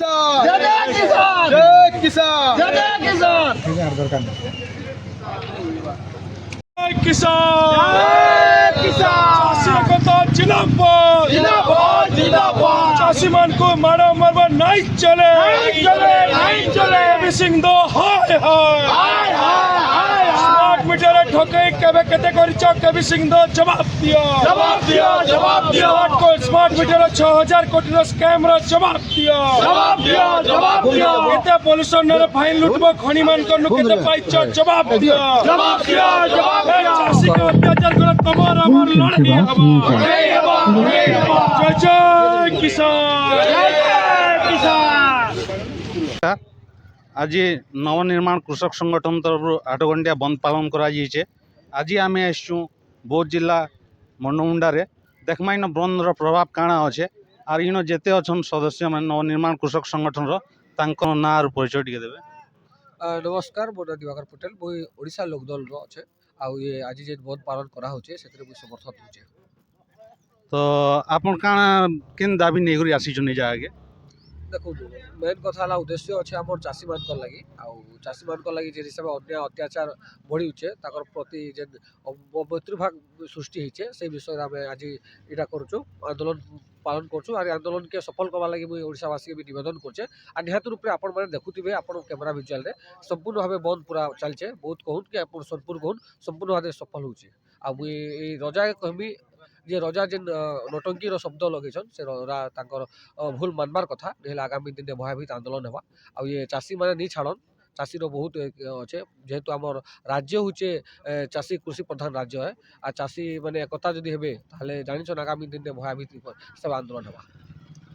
जय किसान जय किसान जय किसान जय किसान जय किसान चाषी जिंदाबाद जिंदाबाद जिंदाबाद चाषी मान को मारा मारवा नहीं चले नहीं चले सिंह दो हाय हाय हाय हाय हाय स्मार्ट मीटर ठके केबे केते करिच केबी सिंह दो जवाब दियो जवाब दियो स्मार्ट मीटर 6000 कोटी रो स्कैम रो जवाब दियो जवाब दियो केते पोल्यूशन रे फाइन लुटबो खणी मान को केते पाइच जवाब दियो जवाब दियो चाषी को अत्याचार कर तमर हमर लड़नी हबो जय जय किसान आज नवनिर्माण कृषक संगठन तरफ 8 घंटिया बंद पालन करा आज आम आसचु बौद्ध जिला मंडमुंडारे देखमा इन बंद प्रभाव काଣା अच्छे आर इन जेते अच्छन सदस्य मान नवनिर्माण कृषक संगठन तांकर ना परिचय टिके देबे। नमस्कार मोर दिवाकर पटेल मुई ओडिशा लोकदल रो अच्छे आउ ये आज जे बंद पालन करा होचे सेतरे मुई समर्थन होचे। तो आपन काଣା केन दाबी नै करी आसी जने जागे देखो मेन कथा ला उद्देश्य अच्छे हमर चाषी मान कर लागी आउ चाषी मान कर लागी जे हिसाब अन्याय अत्याचार बढ़ी उचे ताकर प्रति जे मैत्रीभाव सृष्टि होचे से विषय रे हम आज इटा करछु आंदोलन पालन करछु और आंदोलन के सफल करबा लागी मुई ओडिशावासी के भी निवेदन करछे आ निहात रूप रे आपण माने देखुथिबे आपण कैमरा विजुअल रे संपूर्ण भाबे बंद पूरा चलछे बहुत कहून कि आपण सोनपुर कहून संपूर्ण भाबे सफल होचे आ मुई ए रजा कहबी जे रजा जेन नौटंकी शब्द लगेछन से तांकर भूल मानबार कथा नेला आगामी दिन में भयाभीत आंदोलन हेबा आ ये चाषी माने नहीं छाड़न चाषी बहुत अच्छे जेहेतु आमर राज्य होचे चाषी कृषि प्रधान राज्य है आ चाषी माने एकता जदि हेबे ताले जानिछन आगामी दिन में भयाभीत सब आंदोलन हेबा।